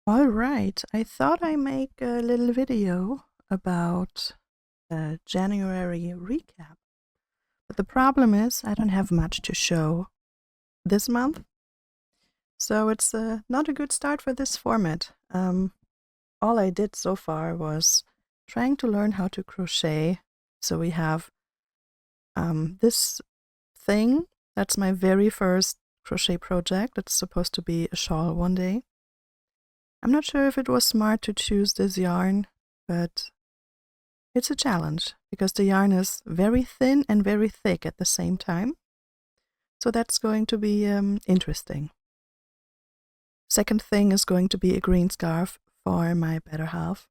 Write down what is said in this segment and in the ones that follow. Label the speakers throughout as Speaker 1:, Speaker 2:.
Speaker 1: All right, I thought I make a little video about the January recap. But the problem is I don't have much to show this month. So it's not a good start for this format. All I did so far was trying to learn how to crochet. So we have this thing. That's my very first crochet project. It's supposed to be a shawl one day. I'm not sure if it was smart to choose this yarn, but it's a challenge because the yarn is very thin and very thick at the same time. So that's going to be interesting. Second thing is going to be a green scarf for my better half.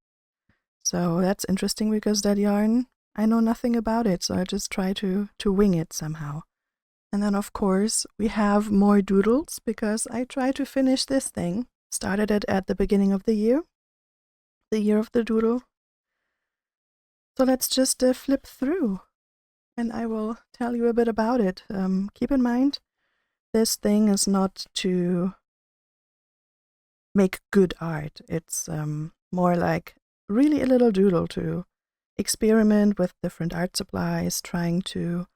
Speaker 1: So that's interesting because that yarn, I know nothing about it, so I just try to wing it somehow. And then of course we have more doodles because I try to finish this thing. Started it at the beginning of the year of the doodle. So let's just flip through and I will tell you a bit about it. Keep in mind, this thing is not to make good art. It's more like really a little doodle to experiment with different art supplies, trying to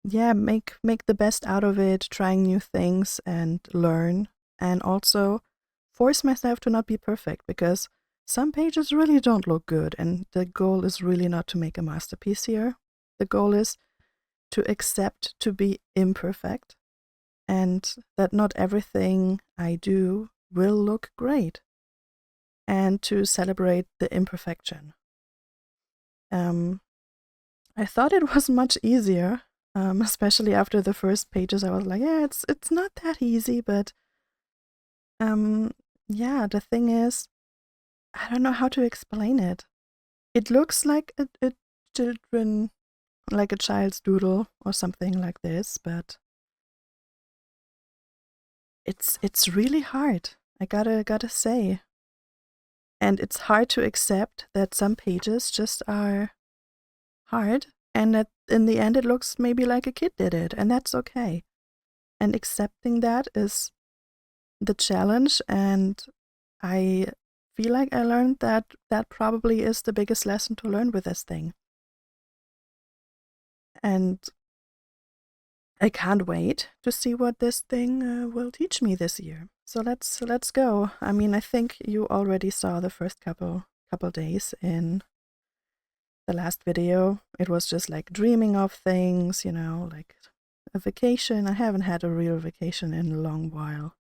Speaker 1: make the best out of it, trying new things and learn, and also force myself to not be perfect because some pages really don't look good, and the goal is really not to make a masterpiece here. The goal is to accept to be imperfect and that not everything I do will look great, and to celebrate the imperfection. I thought it was much easier, especially after the first pages. I was like, yeah, it's not that easy, but yeah, the thing is, I don't know how to explain it. It looks like a children, like a child's doodle or something like this, but it's really hard. I gotta say. And it's hard to accept that some pages just are hard and that in the end it looks maybe like a kid did it, and that's okay. And accepting that is the challenge, and I feel like I learned that that probably is the biggest lesson to learn with this thing. And I can't wait to see what this thing will teach me this year. So let's go. I mean, I think you already saw the first couple days in the last video. It was just like dreaming of things, you know, like a vacation. I haven't had a real vacation in a long while.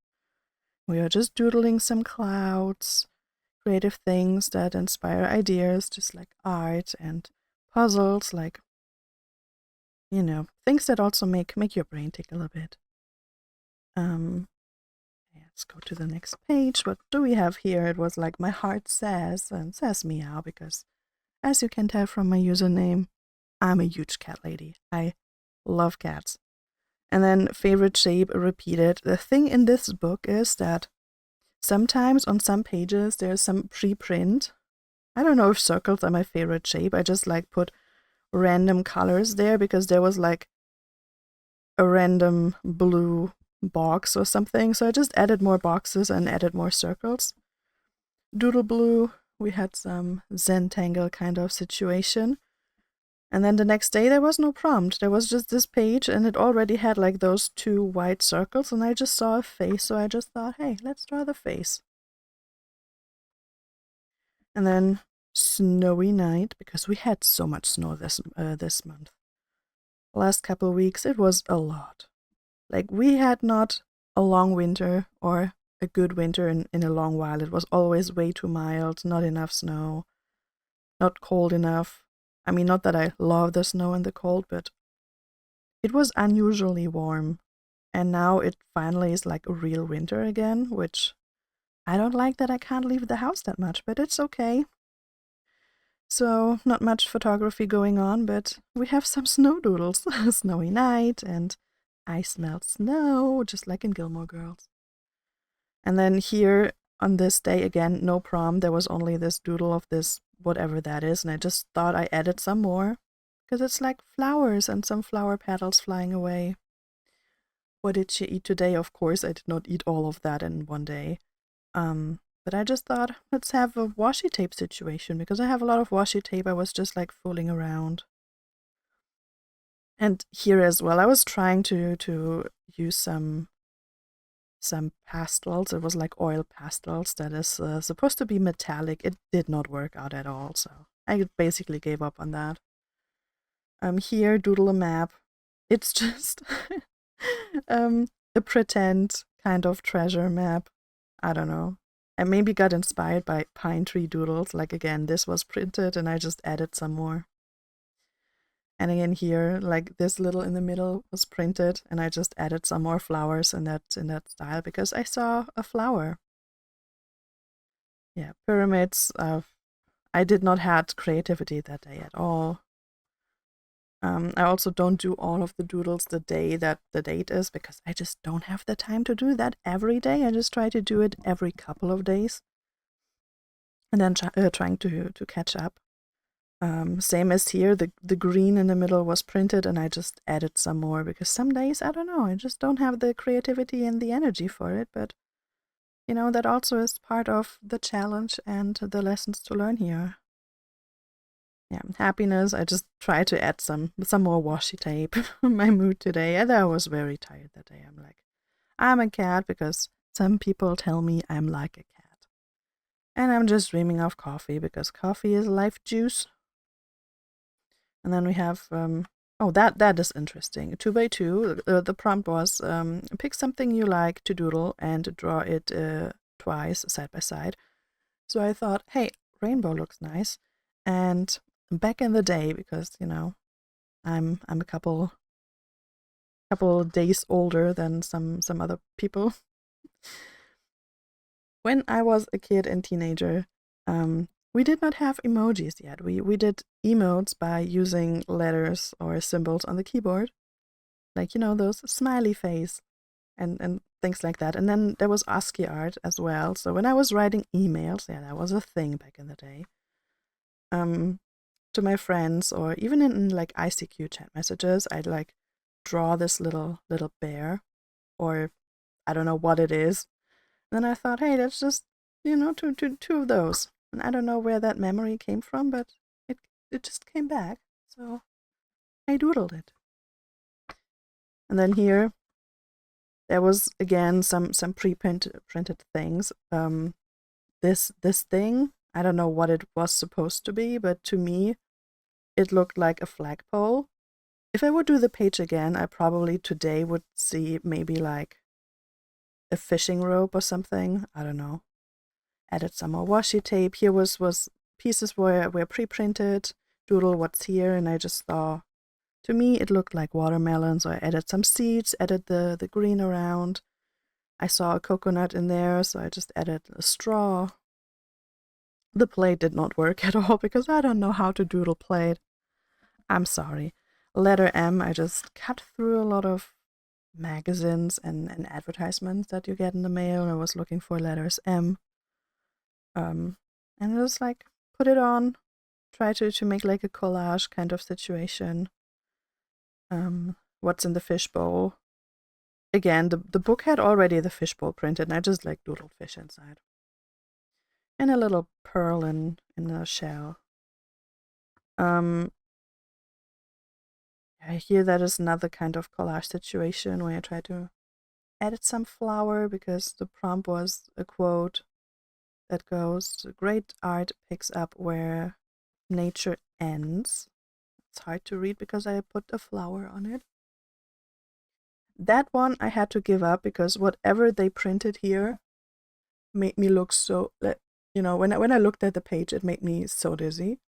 Speaker 1: We are just doodling some clouds, creative things that inspire ideas, just like art and puzzles, like, you know, things that also make your brain tick a little bit. Let's go to the next page. What do we have here? It was like my heart says, and says meow, because as you can tell from my username, I'm a huge cat lady. I love cats. And then favorite shape repeated. The thing in this book is that sometimes on some pages there's some preprint. I don't know if circles are my favorite shape. I just like put random colors there because there was like a random blue box or something. So I just added more boxes and added more circles. Doodle blue, we had some Zentangle kind of situation. And then the next day there was no prompt. There was just this page and it already had like those two white circles and I just saw a face. So I just thought, hey, let's draw the face. And then snowy night, because we had so much snow this month. Last couple of weeks it was a lot. Like we had not a long winter or a good winter in a long while. It was always way too mild, not enough snow, not cold enough. I mean, not that I love the snow and the cold, but it was unusually warm. And now it finally is like a real winter again, which I don't like that I can't leave the house that much, but it's okay. So, not much photography going on, but we have some snow doodles. Snowy night, and I smelled snow, just like in Gilmore Girls. And then here on this day, again, no prom. There was only this doodle of this, whatever that is, and I just thought I added some more, because it's like flowers and some flower petals flying away. What did she eat today? Of course, I did not eat all of that in one day. But I just thought, let's have a washi tape situation, because I have a lot of washi tape. I was just like fooling around. And here as well, I was trying to use some pastels. It was like oil pastels that is supposed to be metallic. It did not work out at all, so I basically gave up on that. Here, doodle a map. It's just a pretend kind of treasure map. I don't know. I maybe got inspired by pine tree doodles. Like again, this was printed and I just added some more. And again here, like this little in the middle was printed and I just added some more flowers in that style because I saw a flower. Yeah, pyramids. I did not have creativity that day at all. I also don't do all of the doodles the day that the date is because I just don't have the time to do that every day. I just try to do it every couple of days and then trying to catch up. Same as here, the green in the middle was printed and I just added some more because some days, I don't know, I just don't have the creativity and the energy for it. But, you know, that also is part of the challenge and the lessons to learn here. Yeah, happiness. I just try to add some more washi tape. My mood today, and I was very tired that day. I'm like, I'm a cat because some people tell me I'm like a cat, and I'm just dreaming of coffee because coffee is life juice. And then we have oh, that is interesting. 2x2. The prompt was pick something you like to doodle and draw it twice side by side. So I thought, hey, rainbow looks nice, and back in the day, because you know, I'm a couple days older than some other people. When I was a kid and teenager, we did not have emojis yet. We did emotes by using letters or symbols on the keyboard, like you know those smiley face and things like that. And then there was ASCII art as well. So when I was writing emails, yeah, that was a thing back in the day. To my friends or even in like ICQ chat messages, I'd like draw this little bear, or I don't know what it is. And then I thought, hey, that's just, you know, two of those. And I don't know where that memory came from, but it just came back. So I doodled it. And then here there was again some printed things. This thing, I don't know what it was supposed to be, but to me it looked like a flagpole. If I would do the page again, I probably today would see maybe like a fishing rope or something. I don't know. Added some more washi tape. Here was pieces were pre-printed. Doodle what's here, and I just saw. To me, it looked like watermelon, so I added some seeds, added the green around. I saw a coconut in there, so I just added a straw. The plate did not work at all because I don't know how to doodle plate. I'm sorry. Letter M, I just cut through a lot of magazines and advertisements that you get in the mail. I was looking for letters M. And just like put it on, try to make like a collage kind of situation. What's in the fishbowl? Again, the book had already the fishbowl printed, and I just like doodled fish inside. And a little pearl in a shell. I hear that is another kind of collage situation where I try to edit some flower because the prompt was a quote that goes, great art picks up where nature ends. It's hard to read because I put a flower on it. That one I had to give up because whatever they printed here made me look so, you know, when I looked at the page, it made me so dizzy.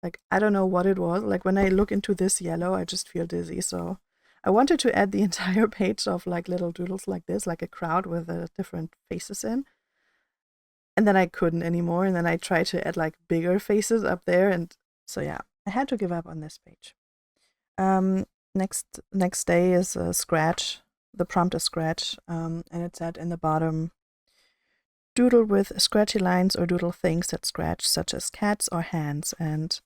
Speaker 1: Like, I don't know what it was. Like, when I look into this yellow, I just feel dizzy. So I wanted to add the entire page of like little doodles like this, like a crowd with different faces in. And then I couldn't anymore. And then I tried to add like bigger faces up there. And so, yeah, I had to give up on this page. Next day is a scratch. The prompt is scratch. And it said in the bottom, doodle with scratchy lines or doodle things that scratch, such as cats or hands. And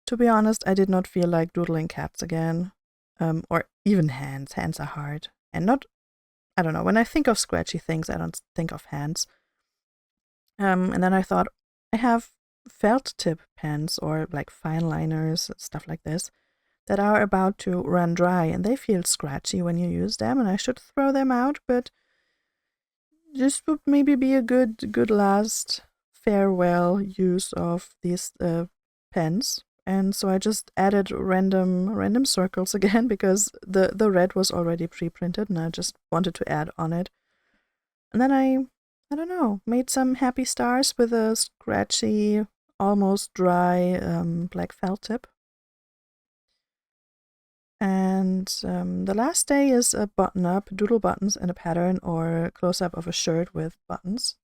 Speaker 1: to be honest, I did not feel like doodling cats again, or even hands. Hands are hard. And not, I don't know, when I think of scratchy things, I don't think of hands. And then I thought, I have felt tip pens or like fine liners, stuff like this, that are about to run dry and they feel scratchy when you use them, and I should throw them out, but this would maybe be a good last farewell use of these pens. And so I just added random circles again because the red was already pre-printed and I just wanted to add on it. And then I don't know, made some happy stars with a scratchy, almost dry black felt tip. And the last day is a button up, doodle buttons in a pattern, or close up of a shirt with buttons.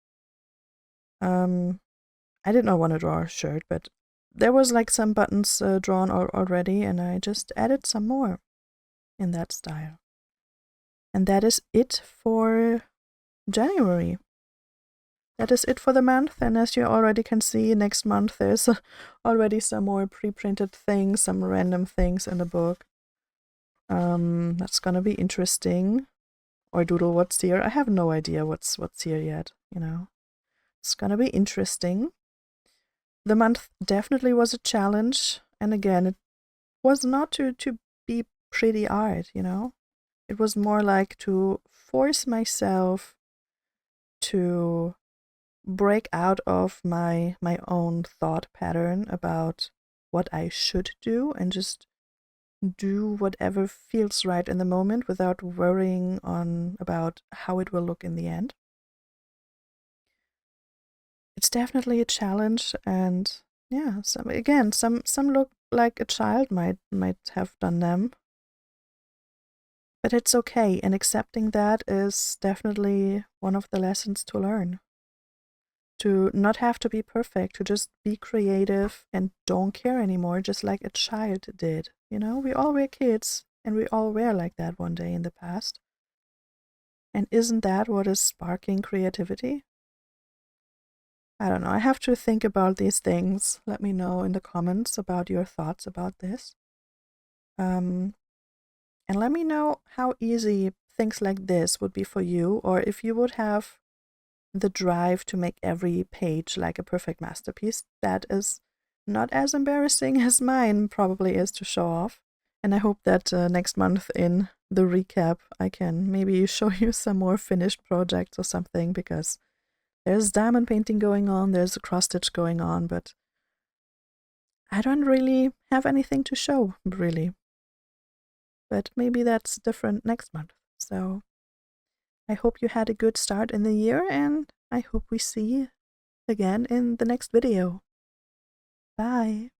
Speaker 1: I did not want to draw a shirt, but there was like some buttons drawn already, and I just added some more in that style. And that is it for January. That is it for the month, and as you already can see, next month there's already some more pre-printed things, some random things in the book. That's gonna be interesting. Or doodle what's here. I have no idea what's here yet, you know. It's gonna be interesting. The month definitely was a challenge, and again, it was not to be pretty art, you know. It was more like to force myself to break out of my own thought pattern about what I should do and just do whatever feels right in the moment without worrying about how it will look in the end. It's definitely a challenge, and yeah, some look like a child might have done them, but it's okay, and accepting that is definitely one of the lessons to learn. To not have to be perfect, to just be creative and don't care anymore, just like a child did. You know, we all were kids, and we all were like that one day in the past. And isn't that what is sparking creativity? I don't know. I have to think about these things. Let me know in the comments about your thoughts about this. And let me know how easy things like this would be for you, or if you would have the drive to make every page like a perfect masterpiece. That is not as embarrassing as mine probably is to show off. And I hope that next month in the recap I can maybe show you some more finished projects or something, because there's diamond painting going on, there's a cross stitch going on, but I don't really have anything to show, really. But maybe that's different next month. So I hope you had a good start in the year, and I hope we see you again in the next video. Bye!